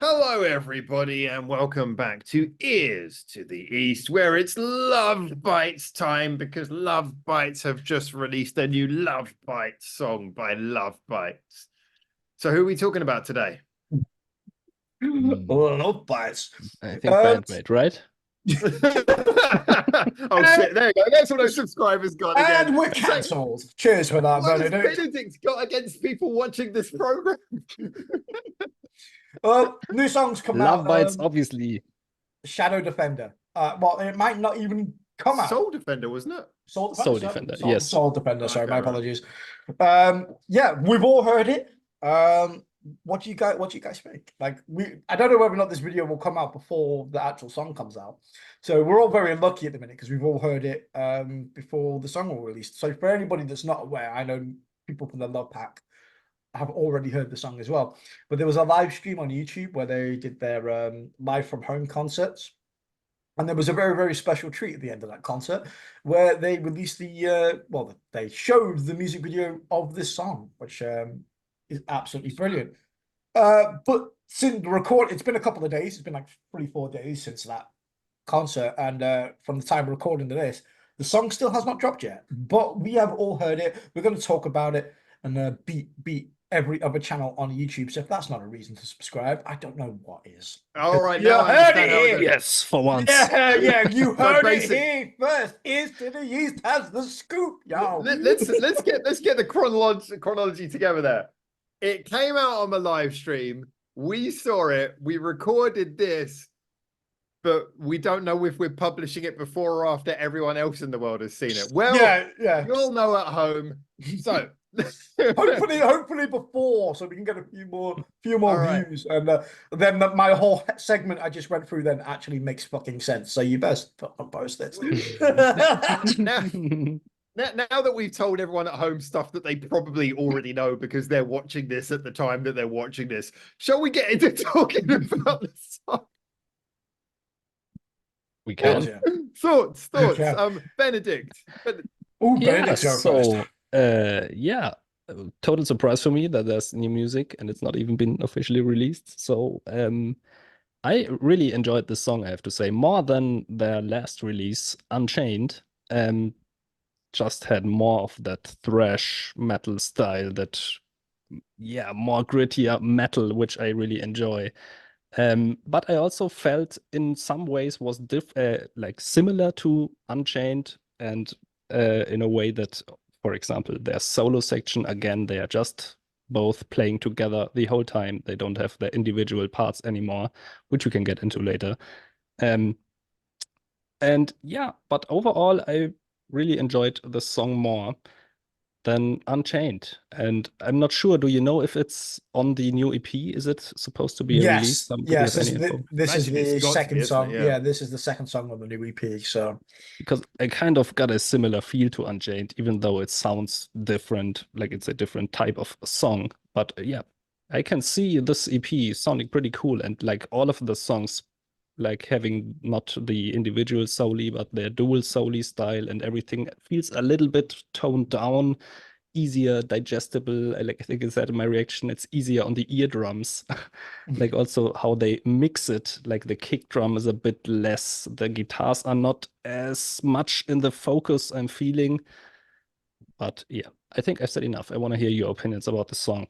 Hello, everybody, and welcome back to Ears to the East, where it's Lovebites time because Lovebites have just released a new Lovebites song by Lovebites. So, who are we talking about today? Lovebites. I think bandmate, right? Oh shit! There you go. That's what those subscribers got again. And we're cancelled. Cheers for that, What has Benedict. Benedict got against people watching this program? Well, new songs come Love out. Bites, obviously. Shadow Defender. Well, it might not even come out. Soul Defender, wasn't it? Soul Defender, yes. Soul Defender. Sorry, Okay, my right. apologies. Yeah, we've all heard it. What do you guys think? Like, I don't know whether or not this video will come out before the actual song comes out. So we're all very lucky at the minute because we've all heard it before the song will release. So for anybody that's not aware, I know people from the Love Pack have already heard the song as well. But there was a live stream on YouTube where they did their live from home concerts. And there was a very, very special treat at the end of that concert where they released they showed the music video of this song, which is absolutely brilliant. But since the record, it's been a couple of days. It's been like 3-4 days since that concert. And from the time we're recording to this, the song still has not dropped yet. But we have all heard it. We're going to talk about it and beat every other channel on YouTube. So if that's not a reason to subscribe, I don't know what is. All right, You now I heard understand it how here. the- Yes, for once. Yeah, you heard it basic- here first. East to the East has the scoop, yo. Let's get the chronology together there. It came out on the live stream. We saw it. We recorded this, but we don't know if we're publishing it before or after everyone else in the world has seen it. Well, yeah. you all know at home. So hopefully before, so we can get a few more right. views, and then my whole segment I just went through then actually makes fucking sense. So you best post it. Now that we've told everyone at home stuff that they probably already know because they're watching this at the time that they're watching this, shall we get into talking about the song? We can. Thoughts. Yeah. Benedict. Oh, Yeah, Benedict, go first. so total surprise for me that there's new music and it's not even been officially released. So I really enjoyed this song, I have to say, more than their last release, Unchained. Just had more of that thrash metal style, that more grittier metal, which I really enjoy. But I also felt in some ways was like similar to Unchained, and in a way that, for example, their solo section, again, they are just both playing together the whole time. They don't have their individual parts anymore, which we can get into later. And yeah, but overall, I really enjoyed the song more than Unchained. And I'm not sure, do you know if it's on the new EP? Is it supposed to be a release? Yes, this is the second song. Yeah, this is the second song on the new EP. So because I kind of got a similar feel to Unchained, even though it sounds different, like it's a different type of song. But yeah, I can see this EP sounding pretty cool, and like all of the songs, like having not the individual soli, but their dual soli style, and everything feels a little bit toned down, easier digestible. I think I said in my reaction, it's easier on the eardrums. Like also how they mix it, like the kick drum is a bit less, the guitars are not as much in the focus I'm feeling. But yeah, I think I've said enough. I want to hear your opinions about the song.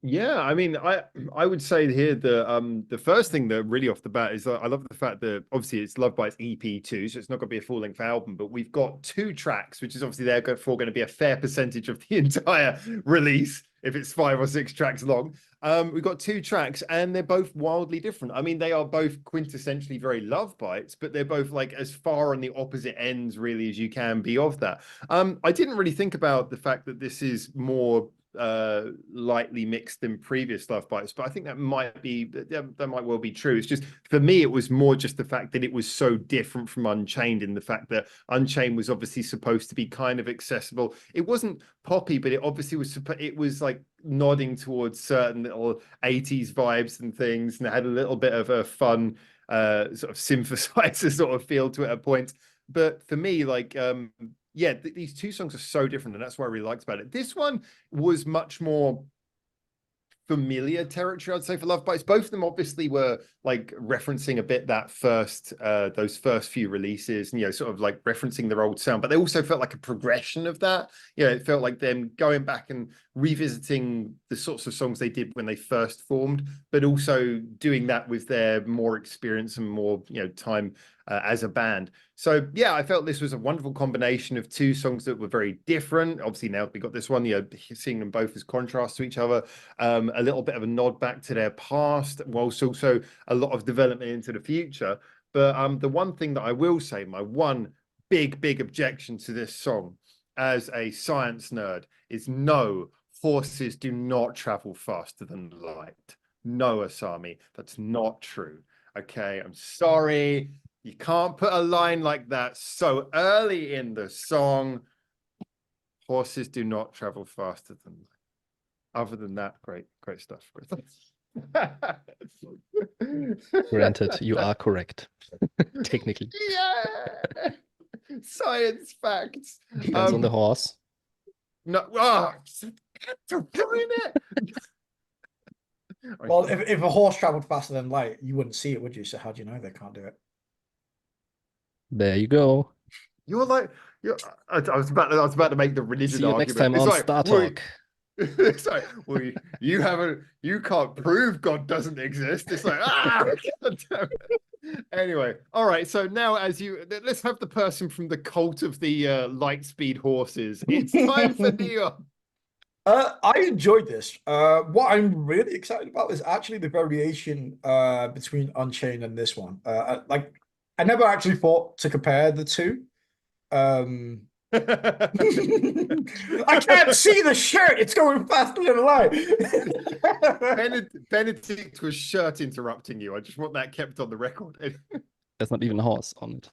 Yeah, I mean, I would say here the first thing that really off the bat is I love the fact that obviously it's Lovebites EP2, so it's not going to be a full-length album, but we've got 2 tracks, which is obviously therefore going to be a fair percentage of the entire release if it's 5 or 6 tracks long. We've got 2 tracks and they're both wildly different. I mean, they are both quintessentially very Lovebites, but they're both like as far on the opposite ends really as you can be of that. I didn't really think about the fact that this is more lightly mixed than previous Lovebites, but I think that might well be true. It's just for me, it was more just the fact that it was so different from Unchained, in the fact that Unchained was obviously supposed to be kind of accessible. It wasn't poppy, but it obviously was like nodding towards certain little 80s vibes and things, and it had a little bit of a fun sort of synthesizer sort of feel to it at points. But for me, like yeah, these 2 songs are so different, and that's what I really liked about it. This one was much more, familiar territory, I'd say, for Lovebites. Both of them obviously were like referencing a bit that first those first few releases, and sort of like referencing their old sound, but they also felt like a progression of that. It felt like them going back and revisiting the sorts of songs they did when they first formed, but also doing that with their more experience and more time as a band. So yeah, I felt this was a wonderful combination of two songs that were very different. Obviously now we got this one, seeing them both as contrast to each other, a little bit of a nod back to their past, whilst also a lot of development into the future. But the one thing that I will say, my one big objection to this song as a science nerd is no, horses do not travel faster than light. No, Asami, that's not true. Okay, I'm sorry. You can't put a line like that so early in the song. Horses do not travel faster than light. Other than that, great stuff. Granted, you are correct. Technically. Yeah. Science facts. Depends on the horse. No, to ruin it. Well, if a horse traveled faster than light, you wouldn't see it, would you? So how do you know they can't do it? There you go. You're like, I was about to make the religion See you argument. next time It's on like, Star Talk. It's like, well, you can't prove God doesn't exist. It's like, God damn it. Anyway, all right. So now, let's have the person from the cult of the light speed horses. It's time for Neon. I enjoyed this. What I'm really excited about is actually the variation between Unchained and this one. Like, I never actually thought to compare the two. I can't see the shirt. It's going faster than light. Benedict was shirt interrupting you. I just want that kept on the record. There's not even a horse on it.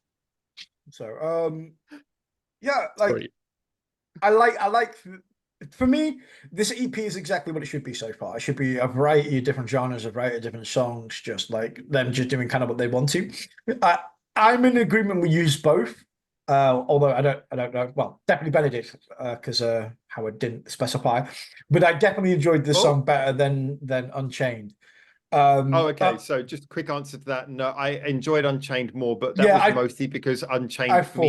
So, yeah, like Sorry. I like. For me, this EP is exactly what it should be so far. It should be a variety of different genres, a variety of different songs, just like them just doing kind of what they want to. I'm in agreement we use both. Although I don't know. Well, definitely Benedict, because Howard didn't specify. But I definitely enjoyed this song better than Unchained. Okay. So just a quick answer to that. No, I enjoyed Unchained more, but that was mostly because Unchained for me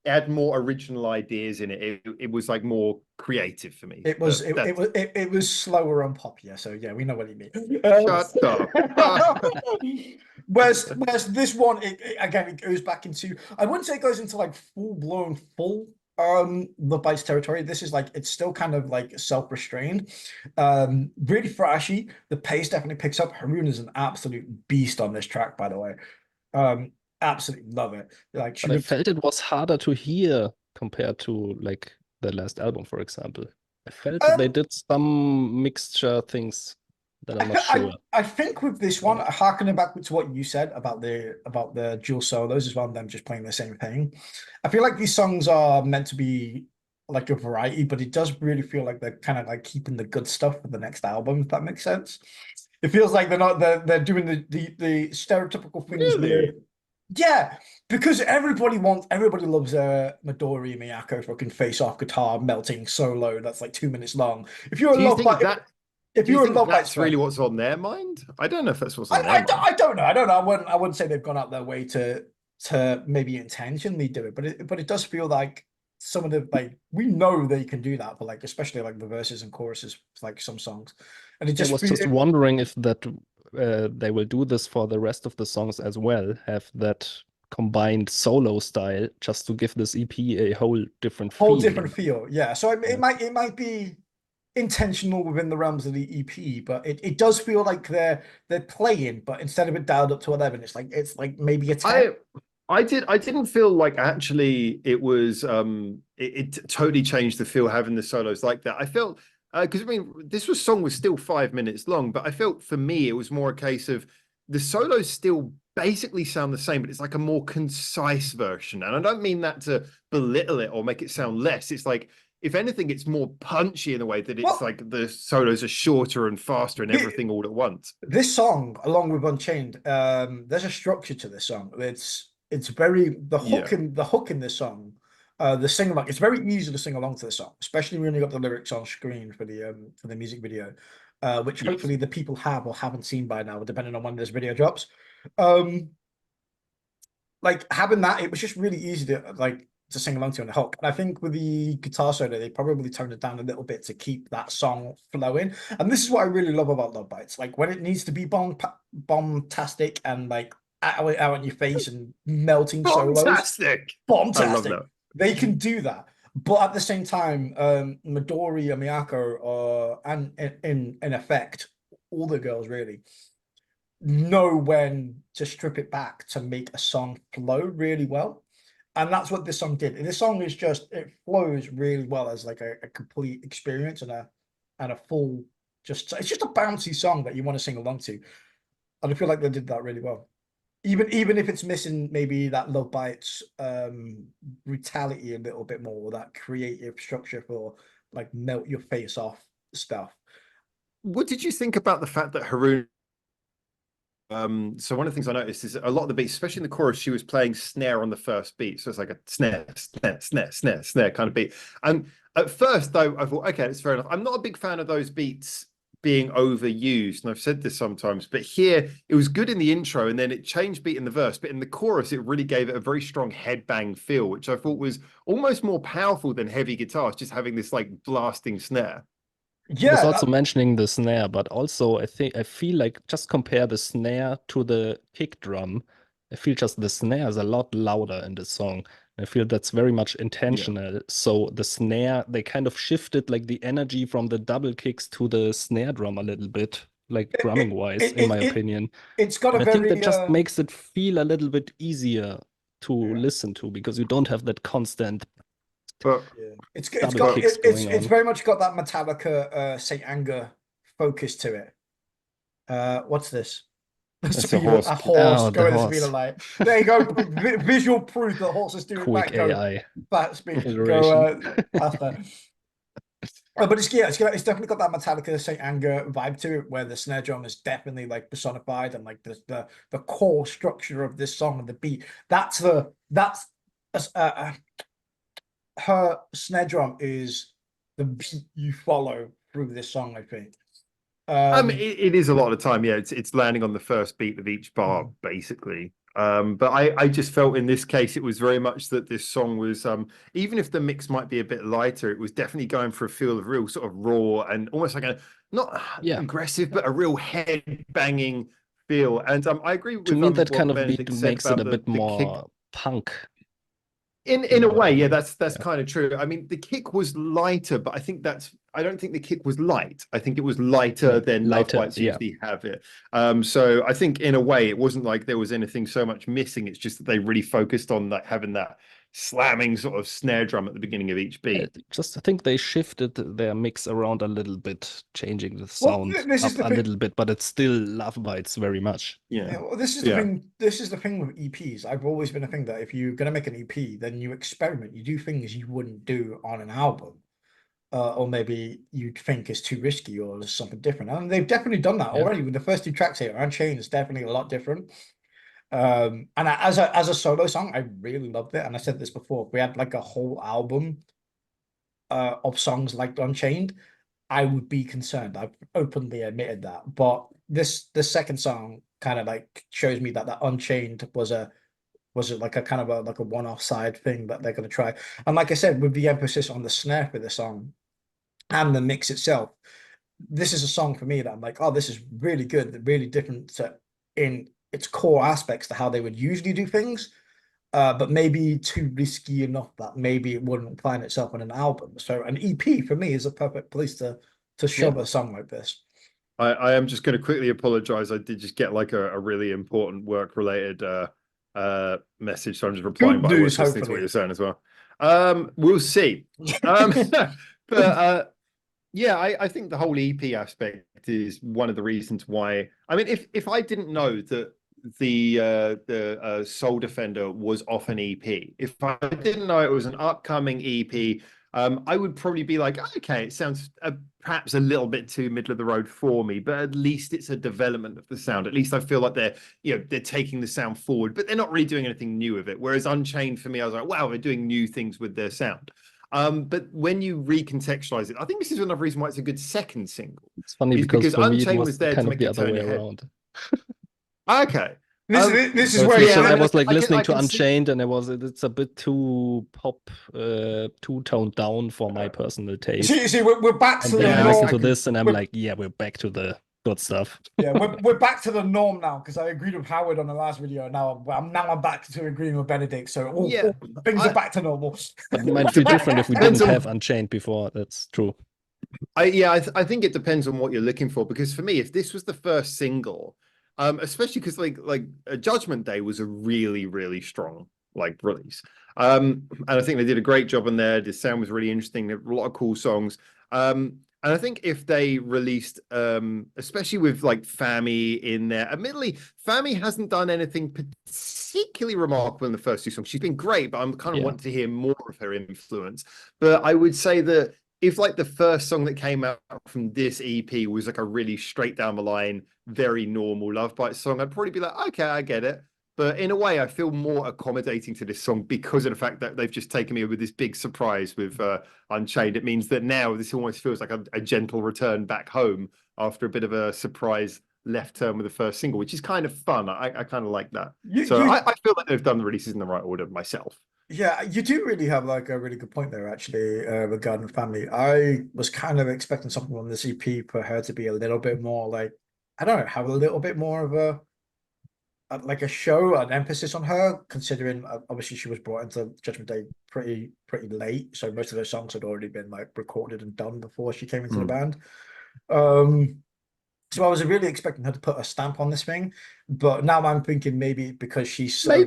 had more original ideas in it. It was like more creative for me. It was slower and poppier. So yeah, we know what you mean. Shut up. Whereas this one, again, it goes back into, I wouldn't say it goes into like full Lovebites territory. This is like, it's still kind of like self-restrained, really thrashy. The pace definitely picks up. Haroon is an absolute beast on this track, by the way. Absolutely love it. Like, but I felt it was harder to hear compared to like the last album, for example. I felt they did some mixture things that I'm not sure. I think with this one, harkening back to what you said about the dual solos as well, and them just playing the same thing. I feel like these songs are meant to be like a variety, but it does really feel like they're kind of like keeping the good stuff for the next album, if that makes sense. It feels like they're doing the stereotypical things. Really? Yeah, because everybody loves Midori Miyako fucking face-off guitar melting solo that's like 2 minutes long. If you're a Lovebites, that's really what's on their mind? I don't know if that's what's on their mind. I don't know. I wouldn't say they've gone out their way to maybe intentionally do it, but it does feel like some of the, like, we know they can do that for like, especially like the verses and choruses, like some songs. And it just I was just wondering if that they will do this for the rest of the songs as well, have that combined solo style, just to give this EP a whole different feel. Yeah. So it might be intentional within the realms of the EP, but it does feel like they're playing, but instead of it dialed up to 11, it's like maybe a 10. I didn't feel like actually it was it totally changed the feel having the solos like that. I felt because I mean this song was still 5 minutes long, but I felt for me it was more a case of the solos still basically sound the same, but it's like a more concise version. And I don't mean that to belittle it or make it sound less. It's like, if anything, it's more punchy in a way that it's like the solos are shorter and faster and everything all at once. This song, along with Unchained, there's a structure to this song. It's very the hook in this song, the sing along. It's very easy to sing along to this song, especially when you got the lyrics on screen for the music video. which Yes. hopefully the people have or haven't seen by now, depending on when this video drops. Like having that, it was just really easy to sing along to on the hook. And I think with the guitar solo, they probably toned it down a little bit to keep that song flowing. And this is what I really love about Lovebites. Like when it needs to be bombastic and like out in your face and melting solos. Fantastic. I love that. They can do that. But at the same time, Midori and Miyako and in effect, all the girls really know when to strip it back to make a song flow really well. And that's what this song did. And this song is just, it flows really well as like a complete experience and a full, it's just a bouncy song that you want to sing along to. And I feel like they did that really well. Even if it's missing maybe that Lovebites brutality a little bit more, or that creative structure for like melt your face off stuff. What did you think about the fact that Haroon? So one of the things I noticed is a lot of the beats, especially in the chorus, she was playing snare on the first beat. So it's like a snare, snare, snare, snare, snare kind of beat. And at first, though, I thought, okay, that's fair enough. I'm not a big fan of those beats being overused, and I've said this sometimes, but here it was good in the intro, and then it changed beat in the verse, but in the chorus, it really gave it a very strong headbang feel, which I thought was almost more powerful than heavy guitars, just having this like blasting snare. I was also mentioning the snare, but also I feel like just compare the snare to the kick drum. I feel just the snare is a lot louder in the song. I feel that's very much intentional. Yeah. So the snare, they kind of shifted like the energy from the double kicks to the snare drum a little bit, like drumming wise, in my opinion. It's got and I think that just makes it feel a little bit easier to listen to, because you don't have that constant. But it's very much got that Metallica Saint Anger focus to it. What's this? That's a horse. Going to speed of light. There you go. Visual proof that horse is doing quick that. AI. That speed. Go faster. But it's definitely got that Metallica Saint Anger vibe to it, where the snare drum is definitely like personified, and like the core structure of this song and the beat. Her snare drum is the beat you follow through this song, I think. I mean, it is a lot of the time. Yeah, it's landing on the first beat of each bar, basically. But I just felt in this case it was very much that this song was, even if the mix might be a bit lighter, it was definitely going for a feel of real sort of raw and almost like a not aggressive, but a real head banging feel. And I agree with to me that kind of Benedict beat makes it a bit more kick. punk. In a way, yeah, that's kind of true. I mean, the kick was lighter, but I don't think the kick was light. I think it was lighter than Lovebites usually have it. So I think in a way it wasn't like there was anything so much missing. It's just that they really focused on like having that slamming sort of snare drum at the beginning of each beat. I think they shifted their mix around a little bit, changing the sound up a little bit, but it's still Lovebites very much. Well, this is the thing. This is the thing with EPs. I've always been a thing that if you're gonna make an EP, then you experiment. You do things you wouldn't do on an album. Or maybe you'd think is too risky or something different. And they've definitely done that already with the first two tracks here. Unchained is definitely a lot different. And as a solo song, I really loved it. And I said this before, if we had like a whole album of songs like Unchained, I would be concerned. I've openly admitted that. But the second song kind of like shows me that Unchained was like a kind of a one-off side thing that they're going to try. And like I said, with the emphasis on the snare for the song and the mix itself, this is a song for me that I'm like, oh, this is really good, really different in its core aspects to how they would usually do things, but maybe too risky enough that maybe it wouldn't find itself on an album. So an EP for me is a perfect place to shove a song like this. I am just going to quickly apologize. I did just get like a really important work-related message, so I'm just replying, but I was listening to what you're saying as well. We'll see. But yeah, I think the whole EP aspect is one of the reasons why. I mean, if I didn't know that the Soul Defender was off an EP, if I didn't know it was an upcoming EP, I would probably be like, okay, it sounds perhaps a little bit too middle of the road for me, but at least it's a development of the sound. At least I feel like they're taking the sound forward, but they're not really doing anything new with it. Whereas Unchained, for me, I was like, wow, they're doing new things with their sound. But when you recontextualize it, I think this is another reason why it's a good second single. It's funny Is because because for me it Unchained was was there kind to of make the you other turn way your head. around. Okay. This is So where it's yeah, because I I mean, was like I listening to can see- Unchained, and it's a bit too pop, too toned down for my personal taste. see, we're back And to then the I Yeah, listen norm. to this, and I'm We're- like, yeah, we're back to the good stuff. Yeah, we're back to the norm now because I agreed with Howard on the last video. Now I'm back to agreeing with Benedict. So Yeah, all things are back to normal. But it might feel different if we Depends didn't on- have Unchained before. That's true. I think it depends on what you're looking for. Because for me, if this was the first single, especially because like Judgment Day was a really, really strong like release. And I think they did a great job on there. The sound was really interesting. There were a lot of cool songs. And I think if they released, especially with like Fami in there, admittedly, Fami hasn't done anything particularly remarkable in the first two songs. She's been great, but I'm kind of wanting to hear more of her influence. But I would say that if like the first song that came out from this EP was like a really straight down the line, very normal Lovebites song, I'd probably be like, okay, I get it. But in a way, I feel more accommodating to this song because of the fact that they've just taken me with this big surprise with Unchained. It means that now this almost feels like a gentle return back home after a bit of a surprise left turn with the first single, which is kind of fun. I kind of like that. I feel like they've done the releases in the right order myself. Yeah, you do really have like a really good point there, actually, regarding Family. I was kind of expecting something on this EP for her to be a little bit more like, I don't know, have a little bit more of a like a show, an emphasis on her, considering obviously she was brought into Judgment Day pretty late, so most of those songs had already been like recorded and done before she came into the band. So I was really expecting her to put a stamp on this thing, but now I'm thinking maybe because she's still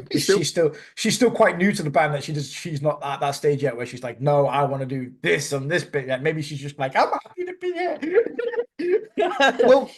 quite new to the band that she's not at that stage yet where she's like, no, I want to do this and this bit. Yeah, maybe she's just like, I'm happy to be here. Well,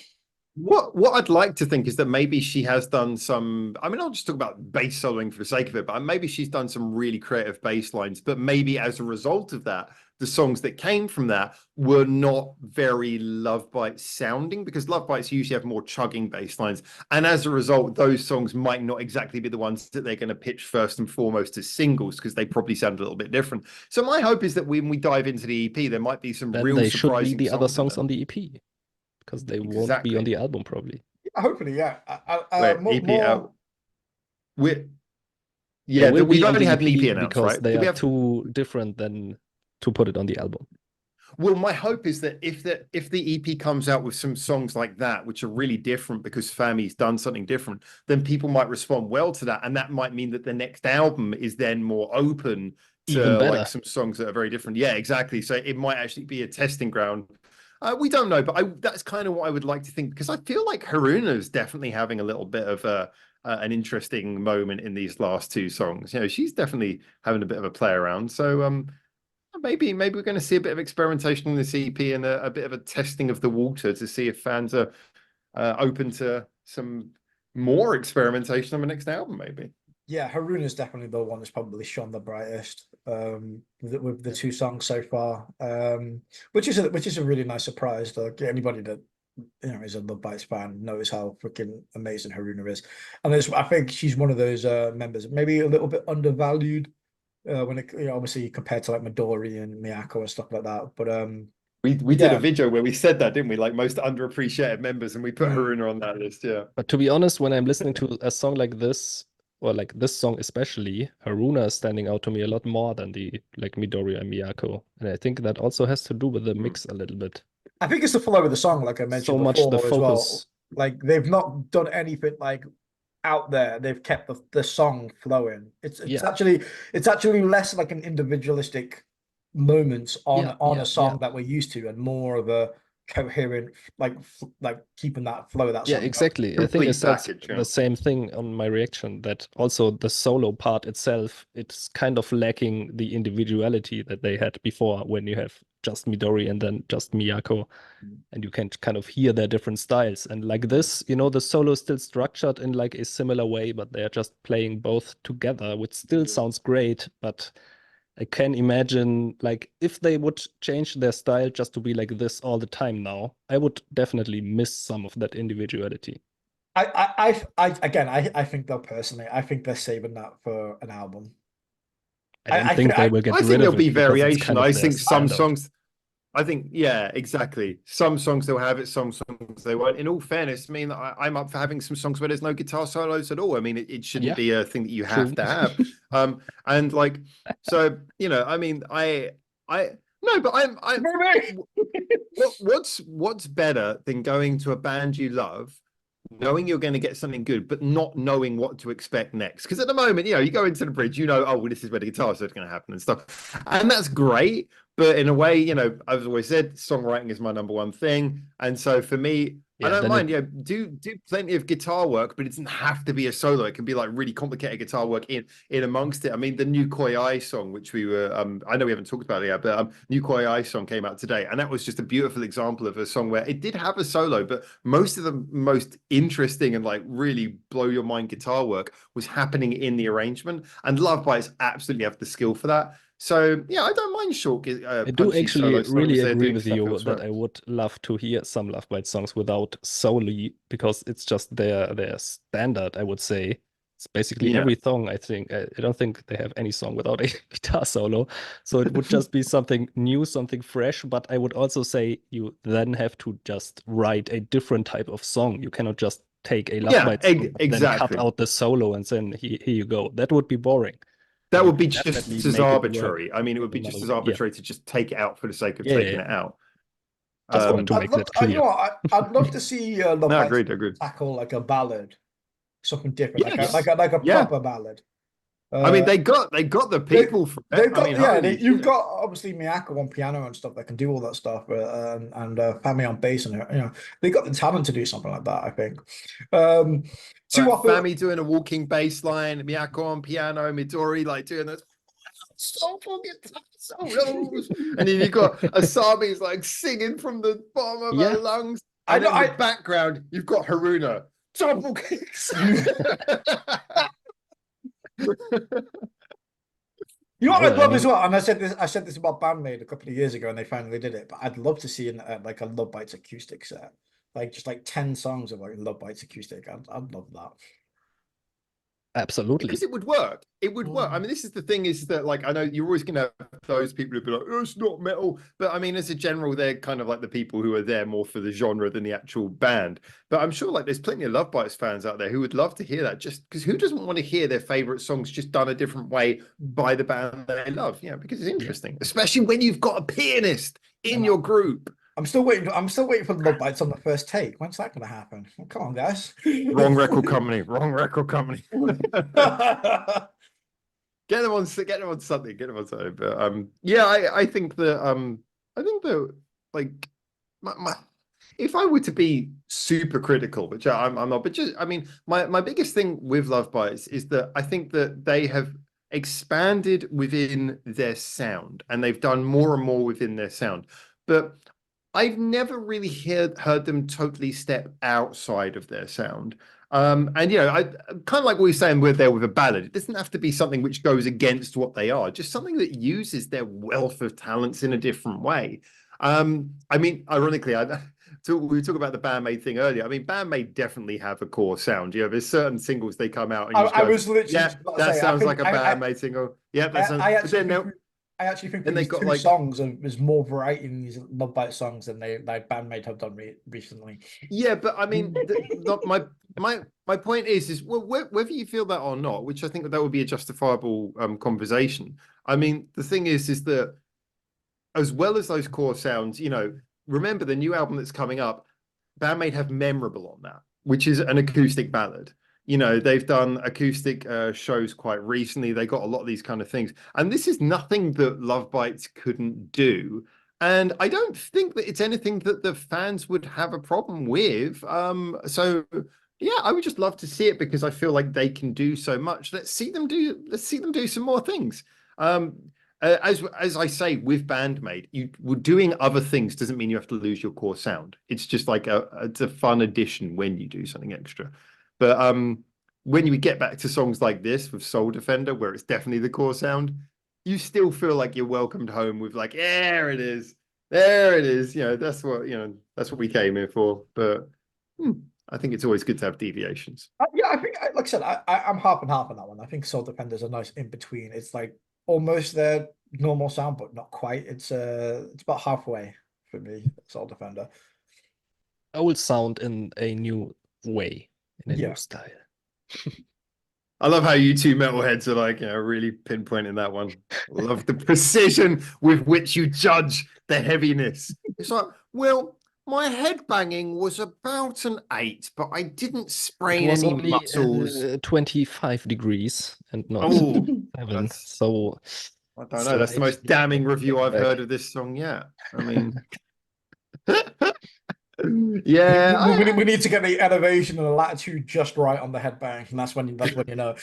what I'd like to think is that maybe she has done some. I mean, I'll just talk about bass soloing for the sake of it, but maybe she's done some really creative bass lines. But maybe as a result of that, the songs that came from that were not very Lovebite sounding, because Lovebite usually have more chugging bass lines, and as a result, those songs might not exactly be the ones that they're going to pitch first and foremost as singles, because they probably sound a little bit different. So my hope is that when we dive into the EP, there might be some Then real they should be surprising the other songs songs on the EP because they won't be Exactly. on the album probably. Hopefully, yeah. EP out. They Yeah, will we've be on only the had an EP EP announced, because right? they Did we are have... too different than to put it on the album. Well, my hope is that if the EP comes out with some songs like that, which are really different because Fami's done something different, then people might respond well to that, and that might mean that the next album is then more open to Even better. like some songs that are very different. Yeah, exactly. So it might actually be a testing ground. We don't know, but that's kind of what I would like to think, because I feel like Haruna is definitely having a little bit of an interesting moment in these last two songs. You know, she's definitely having a bit of a play around. So maybe we're going to see a bit of experimentation in this EP and a bit of a testing of the water to see if fans are open to some more experimentation on the next album, maybe. Yeah, Haruna is definitely the one that's probably shone the brightest with the two songs so far, which is a really nice surprise. Like anybody that is a Lovebites fan knows how freaking amazing Haruna is, and I think she's one of those members maybe a little bit undervalued when it obviously compared to like Midori and Miyako and stuff like that. But we did a video where we said that, didn't we? Like most underappreciated members, and we put Haruna on that list. Yeah. But to be honest, when I'm listening to a song like this, or like this song especially, Haruna is standing out to me a lot more than the like Midori and Miyako. And I think that also has to do with the mix a little bit. I think it's the flow of the song, like I mentioned So much before, the as well. focus. Like they've not done anything like out there. They've kept the song flowing. It's actually less like an individualistic moments on a song that we're used to, and more of a coherent like keeping that flow of that song. Yeah, exactly. I think I said the same thing on my reaction, that also the solo part itself, it's kind of lacking the individuality that they had before, when you have just Midori and then just Miyako, and you can kind of hear their different styles. And like this, the solo is still structured in like a similar way, but they're just playing both together, which still sounds great. But I can imagine, like, if they would change their style just to be like this all the time now, I would definitely miss some of that individuality. I think though, personally, I think they're saving that for an album. I don't think they will get I think rid there'll of be it because it's variation. kind of I their think some standard. songs, I think, yeah, exactly. Some songs they'll have it, some songs they won't. In all fairness, I mean, I'm up for having some songs where there's no guitar solos at all. I mean, it shouldn't Yeah, be a thing that you true. have to have. And like, so, you know, I mean, no, but what's better than going to a band you love, knowing you're going to get something good, but not knowing what to expect next? Because at the moment, you know, you go into the bridge, you know, oh, well, this is where the guitar solo's going to happen and stuff, and that's great. But in a way, you know, I've always said songwriting is my number one thing, and so for me, I Yeah, don't then mind. Yeah, do plenty of guitar work, but it doesn't have to be a solo. It can be like really complicated guitar work in amongst it. I mean, the new Koi Ai song, which we were, I know we haven't talked about it yet, but new Koi Ai song came out today, and that was just a beautiful example of a song where it did have a solo, but most of the most interesting and like really blow your mind guitar work was happening in the arrangement. And Lovebites absolutely have the skill for that. So yeah, I don't mind short, I do punchy actually solo really songs. They're agree doing with stuff you that elsewhere. I would love to hear some Love Bite songs without solely because it's just their standard, I would say. It's basically Yeah. every song, I think. I don't think they have any song without a guitar solo. So it would just be something new, something fresh. But I would also say you then have to just write a different type of song. You cannot just take a Love Yeah, Bite song, then cut exactly. out the solo and then here you go. That would be boring. That But you would be can definitely just as make it work arbitrary. I mean, it would in be another just as way. Yeah. arbitrary to just take it out for the sake of Yeah, yeah, taking yeah. it out. Just wanted to I'd make love, that you clear. know what, I'd love to see Love No, Bites agreed. tackle like a ballad, something different, Yes. like a Yeah. proper ballad. I mean, Uh, they got the they people for it. they've I got, mean, yeah, holy you've shit. got obviously Miyako on piano and stuff that can do all that stuff, and Fami on bass, and you know they got the talent to do something like that. I think. Two Right, other, Fami doing a walking bass line, Miyako on piano, Midori like doing those so fucking tough solos. And then you got Asabi's like singing from the bottom of her Yeah. lungs. I And know, then in the background, you've got Haruna. Double kicks. You know what No, I'd I love as mean, well, and I said this about Bandmade a couple of years ago, and they finally did it. But I'd love to see like a Love Bites acoustic set, like just like 10 songs of like Love Bites acoustic. I'd love that. absolutely. Because it would work. It would work. I mean, this is the thing is that, like, I know you're always going to have those people who be like, oh, it's not metal. But I mean, as a general, they're kind of like the people who are there more for the genre than the actual band. But I'm sure, like, there's plenty of Love Bites fans out there who would love to hear that, just because who doesn't want to hear their favorite songs just done a different way by the band they love? Yeah, because it's interesting, especially when you've got a pianist in your group. I'm still waiting. I'm still waiting for the Love Bites on the first take. When's that going to happen? Well, come on, guys. Wrong record company. Wrong record company. Get them on something. Get them on something. But yeah, I think that like if I were to be super critical, which I'm not, but just I mean, my biggest thing with Love Bites is that I think that they have expanded within their sound and they've done more and more within their sound. But I've never really heard them totally step outside of their sound. And you know, I kind of like what we're saying, we're there with a ballad. It doesn't have to be something which goes against what they are, just something that uses their wealth of talents in a different way. I mean, ironically, we talk about the Bandmade thing earlier. I mean, Bandmade definitely have a core sound. You know, there's certain singles they come out and you just I go, was literally yeah, just about to that say, sounds like a Bandmade single. Yeah, that sounds. But then I actually think then for they these got two like songs, there's more variety in these Love Bite songs than they like Bandmade have done recently. yeah, but I mean, my point is well, whether you feel that or not, which I think that would be a justifiable conversation. I mean, the thing is that as well as those core sounds, you know, remember the new album that's coming up, Bandmade have Memorable on that, which is an acoustic ballad. You know, they've done acoustic shows quite recently. They got a lot of these kind of things. And this is nothing that Love Bites couldn't do. And I don't think that it's anything that the fans would have a problem with. So yeah, I would just love to see it because I feel like they can do so much. Let's see them do some more things. As I say with Bandmade, you were doing other things doesn't mean you have to lose your core sound. It's just like it's a fun addition when you do something extra. But when you get back to songs like this with Soul Defender, where it's definitely the core sound, you still feel like you're welcomed home with like, there it is. There it is. You know, that's what we came here for. But I think it's always good to have deviations. Yeah, I think, like I said, I'm half and half on that one. I think Soul Defender's a nice in between. It's like almost their normal sound, but not quite. It's about halfway for me, Soul Defender. Old sound in a new way, in a Yeah. new style. I love how you two metalheads are like, really pinpointing that one. Love the precision with which you judge the heaviness. It's like, well, my head banging was about an 8, but I didn't It sprain was any only muscles. 25 degrees and not Oh, 7. So I don't know. That's the most slightly damning review I've back. heard of this song yet. I mean, We yeah. need to get the elevation and the latitude just right on the headbang, and that's when you know.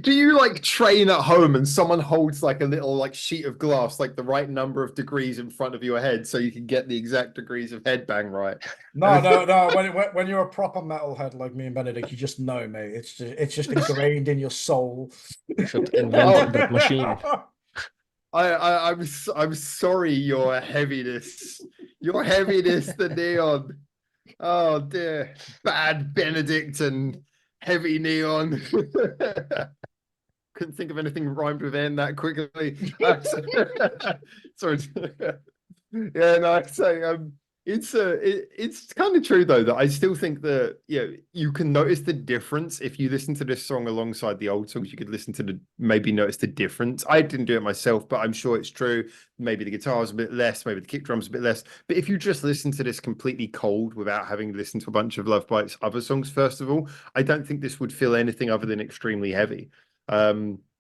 Do you like train at home and someone holds like a little like sheet of glass, like the right number of degrees in front of your head so you can get the exact degrees of headbang right? No. When you're a proper metalhead like me and Benedict, you just know, mate. It's just ingrained in your soul. You should invent that machine. I'm sorry, your heaviness, the neon. Oh dear, bad Benedict and heavy neon. Couldn't think of anything rhymed with N that quickly. Sorry. Yeah, no, I'd say it's kind of true though that I still think that you can notice the difference if you listen to this song alongside the old songs. You could listen to maybe notice the difference. I didn't do it myself, but I'm sure it's true. Maybe the guitar's a bit less, maybe the kick drum's a bit less. But if you just listen to this completely cold without having listened to a bunch of Lovebites other songs, first of all, I don't think this would feel anything other than extremely heavy.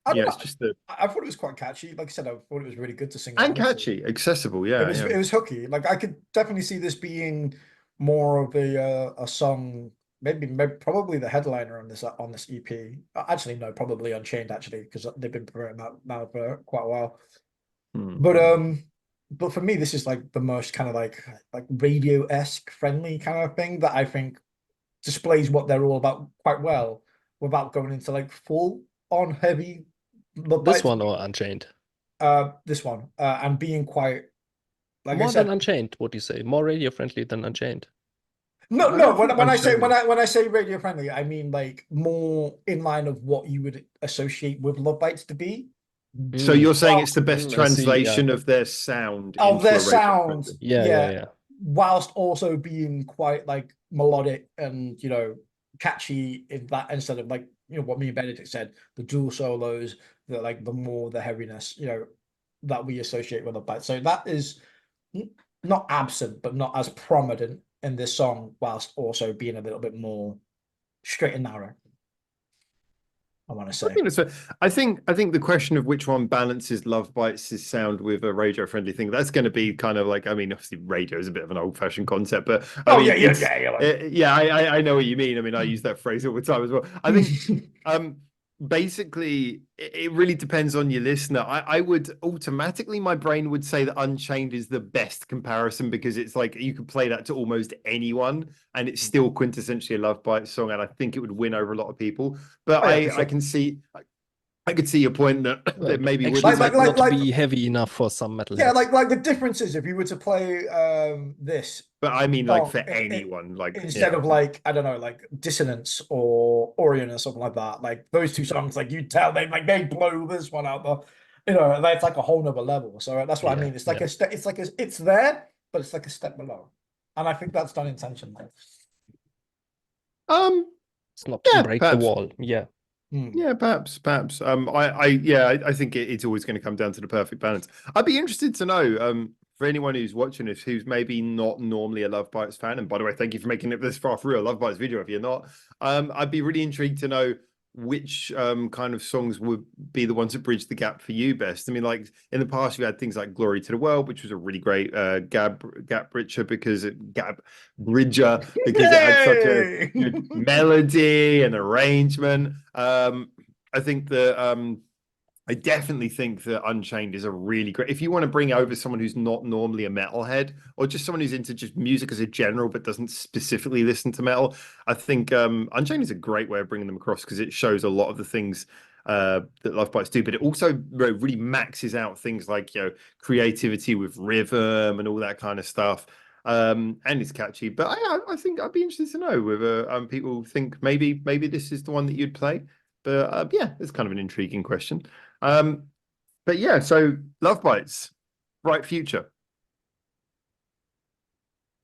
It's just I thought it was quite catchy. Like I said, I thought it was really good to sing and along to. catchy, accessible. Yeah, It was hooky. Like I could definitely see this being more of a song, maybe probably the headliner on this EP. Actually, no, probably Unchained actually, because they've been promoting that now for quite a while. But for me, this is like the most kind of like radio-esque friendly kind of thing that I think displays what they're all about quite well without going into like full on heavy. This one or Unchained? This one, and being quite like more I said, than Unchained. What do you say? More radio friendly than Unchained? No. When I say radio friendly, I mean like more in line of what you would associate with Lovebites to be. So you're saying it's the best translation yeah. of their sound of their sound? Yeah. Whilst also being quite like melodic and catchy in that, instead of like what me and Benedict said, the dual solos, the heaviness, that we associate with Lovebites. So that is not absent, but not as prominent in this song, whilst also being a little bit more straight and narrow. I want to say. I think the question of which one balances Lovebites' sound with a radio-friendly thing, that's going to be kind of like, I mean, obviously radio is a bit of an old-fashioned concept, but I know what you mean. I mean, I use that phrase all the time as well. I think basically it really depends on your listener. I would automatically, my brain would say that Unchained is the best comparison, because it's like you could play that to almost anyone and it's still quintessentially a Lovebites song, and I think it would win over a lot of people. But I can see I could see your point that maybe actually would not be heavy enough for some metal. Yeah, like the difference is if you were to play this. But I mean, like for anyone, like instead of like, I don't know, like Dissonance or Orion or something like that, like those two songs, like you tell they blow this one out the, that's like a whole nother level. So that's what I mean. It's like a step. It's like it's there, but it's like a step below, and I think that's done intentionally. It's not to break the wall. Yeah. Yeah, perhaps. I think it's always going to come down to the perfect balance. I'd be interested to know, for anyone who's watching this, who's maybe not normally a Lovebites fan, and by the way, thank you for making it this far through a Lovebites video if you're not. I'd be really intrigued to know which kind of songs would be the ones that bridge the gap for you best. I mean, like in the past, you had things like Glory to the World, which was a really great gap bridger because it had such a good melody and arrangement. I think that I definitely think that Unchained is a really great, if you want to bring over someone who's not normally a metalhead, or just someone who's into just music as a general but doesn't specifically listen to metal. I think Unchained is a great way of bringing them across, because it shows a lot of the things that Lovebites do, but it also really maxes out things like creativity with rhythm and all that kind of stuff. And it's catchy. But I think I'd be interested to know whether people think maybe this is the one that you'd play. But yeah, it's kind of an intriguing question. But yeah, so Lovebites, bright future.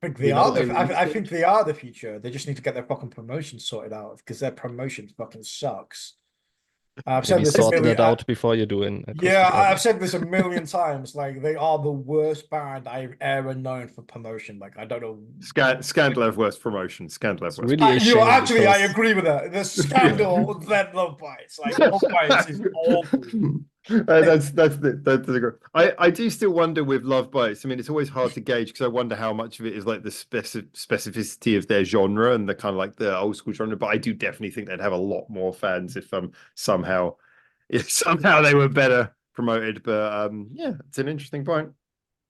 I think they You know are. what they I released think they are the future. They just need to get their fucking promotion sorted out because their promotion fucking sucks. I've said Maybe this a sort million. that out before you do an Yeah, acoustic I've album. said this a million times. Like they are the worst band I've ever known for promotion. Like I don't know. Scandal have worst promotion. Scandal have It's worst. really a You know, shame actually, I because agree with that. The scandal that Love Bites, like Love Bites, is awful. That's the gr- I do still wonder with Love Bites. I mean, it's always hard to gauge because I wonder how much of it is like the specificity of their genre and the kind of like the old school genre. But I do definitely think they'd have a lot more fans if somehow if somehow they were better promoted. But yeah, it's an interesting point.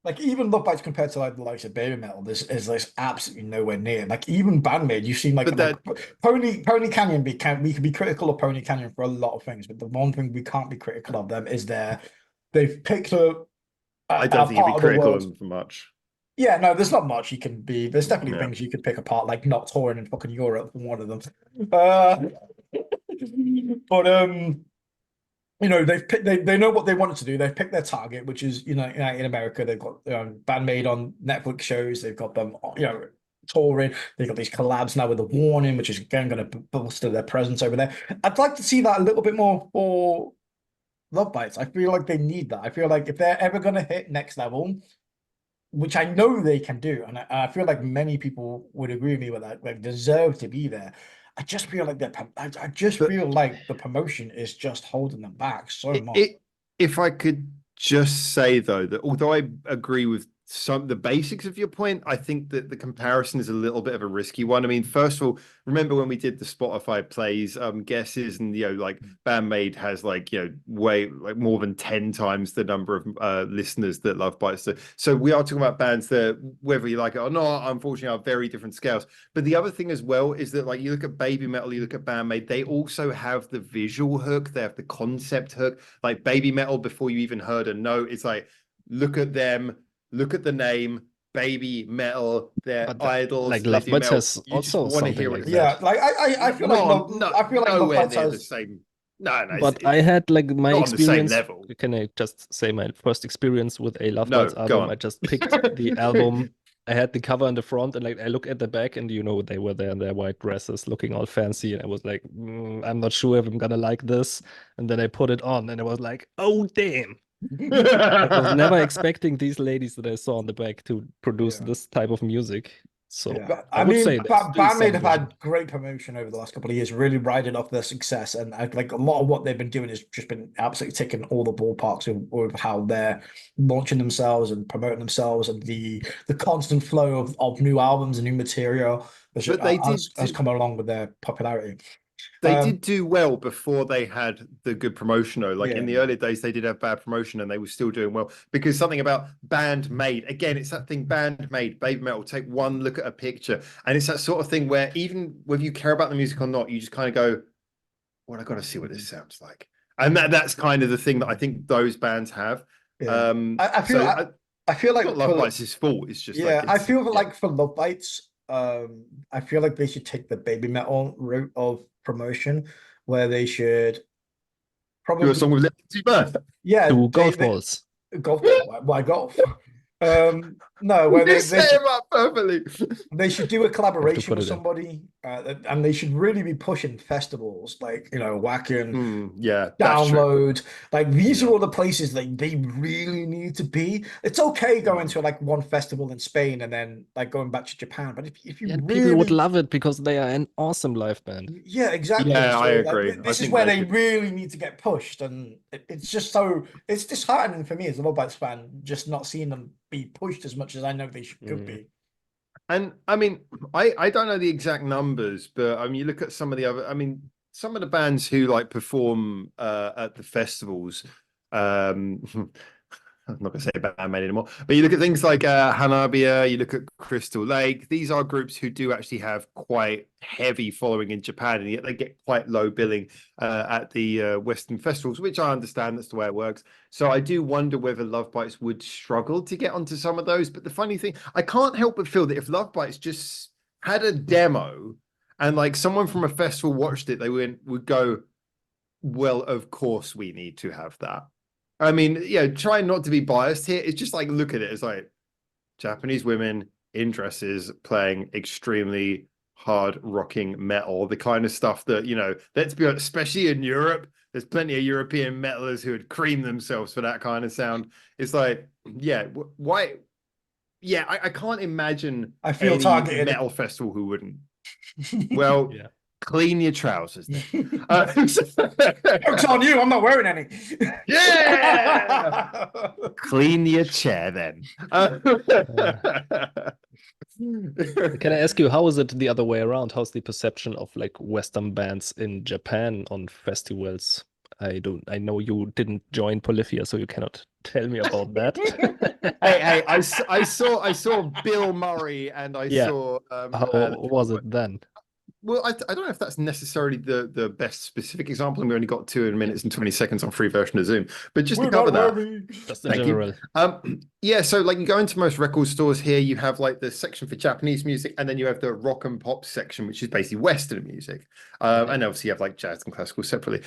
Like even Love Bites compared to like the likes of Baby Metal, this is like absolutely nowhere near. Like even Bandmade, you seem But like that Pony Canyon. We can be critical of Pony Canyon for a lot of things, but the one thing we can't be critical of them is they've picked I don't a think you'd be part of the critical of world. them for much. Yeah, no, there's not much you can be. There's definitely Yeah. things you could pick apart, like not touring in fucking Europe for one of them. Uh, but you know, they know what they wanted to do. They've picked their target, which is in America they've got Bandmade on Netflix shows. They've got them touring. They've got these collabs now with the Warning, which is again going to bolster their presence over there. I'd like to see that a little bit more for Love Bites. I feel like they need that. I feel like if they're ever going to hit next level, which I know they can do, and I feel like many people would agree with me with that, like deserve to be there. I just feel like I just But feel like the promotion is just holding them back so it, much. it if I could just say though that although I agree with some the basics of your point, I think that the comparison is a little bit of a risky one. I mean, first of all, remember when we did the Spotify plays guesses, and like Bandmade has like way like more than 10 times the number of listeners that Love Bites do. So we are talking about bands that, whether you like it or not, unfortunately are very different scales. But the other thing as well is that like you look at Baby Metal, you look at Bandmade, they also have the visual hook, they have the concept hook. Like Baby Metal, before you even heard a note, it's like, look at them, look at the name, Baby Metal, they're But idols, like they do Lovebites metal. has You just also want to something hear what like it's Yeah, that. like I feel like I feel like Love nowhere Bites near the has. same. No, But I had like my not on the same experience. level. Can I just say my first experience with a No, Lovebites go album? I on. just picked the album. I had the cover in the front, and like I look at the back, and they were there in their white dresses, looking all fancy, and I was like, I'm not sure if I'm gonna like this. And then I put it on, and I was like, oh damn! I was never expecting these ladies that I saw on the back to produce Yeah. this type of music. So Yeah, I I would mean, say there's Bandmade some have vision. had great promotion over the last couple of years, really riding off their success, and like a lot of what they've been doing has just been absolutely ticking all the ballparks of how they're launching themselves and promoting themselves, and the constant flow of new albums and new material But they has come along with their popularity. they did do well before they had the good promotion though. Like Yeah, in the early days, they did have bad promotion and they were still doing well because something about Bandmade, again, it's that thing, Bandmade, Baby Metal, take one look at a picture. And it's that sort of thing where even whether you care about the music or not, you just kind of go, well, I got to see what this sounds like. And that's kind of the thing that I think those bands have. yeah. So I feel it's like not Love Bites' fault. It's just yeah, like, I feel like for Love Bites, I feel like they should take the Baby Metal route of promotion, where they should do a probably song with Liberty Birth. yeah Do golf they balls. golf. Why golf? No, where You set him up perfectly. they should do a Have to collaboration put with it in. somebody, and they should really be pushing festivals like Wacken, Yeah, that's true. Download. Like these are Yeah. all the places like they really need to be. It's okay going to like one festival in Spain and then like going back to Japan, but if you Yeah, people would really love it because they are an awesome live band. yeah, exactly. Yeah, I So like agree. I this is think where they they could. really need to get pushed, and it's just it's disheartening for me as a Lovebites fan, just not seeing them be pushed as much as I know they could be. And I mean, I don't know the exact numbers, but I mean, you look at some of the other, I mean, some of the bands who like perform at the festivals. Um, I'm not going to say Bandmade anymore, but you look at things like Hanabia, you look at Crystal Lake. These are groups who do actually have quite heavy following in Japan, and yet they get quite low billing at the Western festivals, which I understand that's the way it works. So I do wonder whether Love Bites would struggle to get onto some of those. But the funny thing, I can't help but feel that if Love Bites just had a demo and like someone from a festival watched it, they would go, well, of course we need to have that. I mean, yeah, try not to be biased here. It's just like, look at it. It's like Japanese women in dresses playing extremely hard rocking metal, the kind of stuff that, you know, let's be honest, especially in Europe, there's plenty of European metalers who would cream themselves for that kind of sound. It's like, yeah, why? Yeah, I can't imagine I feel any targeted. metal festival who wouldn't. Well, Yeah. clean your trousers then. Joke's on you, I'm not wearing any. Yeah! Clean your chair then. Can I ask you, how is it the other way around? How's the perception of like Western bands in Japan on festivals? I know you didn't join Polyphia, so you cannot tell me about that. Hey, I saw Bill Murray and I Yeah. saw How was it then? well, I don't know if that's necessarily the best specific example, and we only got 2 minutes and 20 seconds on free version of Zoom. But just to cover that, Just in thank general. you. Yeah, so like you go into most record stores here, you have like the section for Japanese music, and then you have the rock and pop section, which is basically Western music. And obviously you have like jazz and classical separately.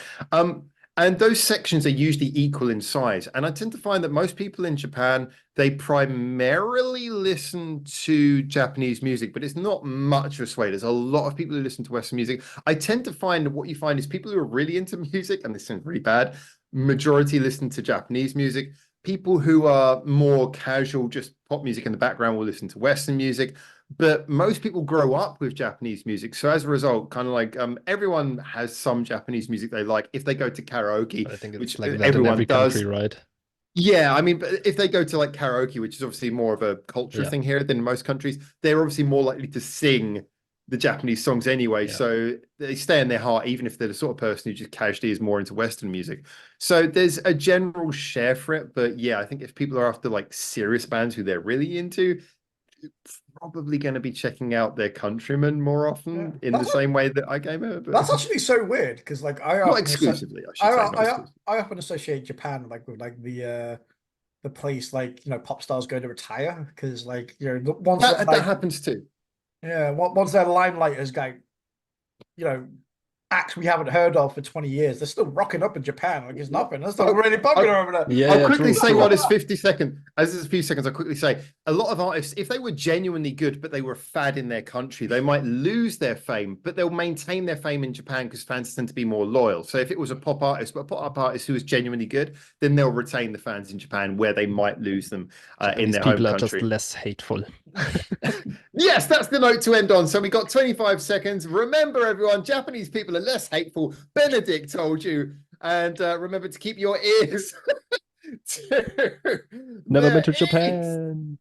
And those sections are usually equal in size. And I tend to find that most people in Japan, they primarily listen to Japanese music, but it's not much of a sway. There's a lot of people who listen to Western music. I tend to find what you find is people who are really into music, and this sounds really bad, majority listen to Japanese music. People who are more casual, just pop music in the background, will listen to Western music. But most people grow up with Japanese music. So as a result, kind of like everyone has some Japanese music they like. If they go to karaoke, I think it's which like that everyone in every does. country, right? Yeah, I mean, but if they go to like karaoke, which is obviously more of a culture Yeah. thing here than in most countries, they're obviously more likely to sing the Japanese songs anyway. Yeah. So they stay in their heart, even if they're the sort of person who just casually is more into Western music. So there's a general share for it. But yeah, I think if people are after like serious bands who they're really into, probably going to be checking out their countrymen more often in the same way that I came over. That's actually so weird because like Not exclusively, I should say. Not exclusively. I often associate Japan like with like the place like pop stars go to retire because like once That happens too. once their limelight has got acts we haven't heard of for 20 years, they're still rocking up in Japan like it's nothing. That's not really popular over there. Yeah, I'll quickly say true. what is 50 seconds. As there's a few seconds, I'll quickly say a lot of artists, if they were genuinely good, but they were a fad in their country, they might lose their fame, but they'll maintain their fame in Japan because fans tend to be more loyal. So if it was a pop artist, but a pop artist who was genuinely good, then they'll retain the fans in Japan where they might lose them in their home people are country. just less hateful. Yes, that's the note to end on. So we got 25 seconds. Remember, everyone, Japanese people are less hateful. Benedict told you. And remember to keep your ears. Never been to Japan.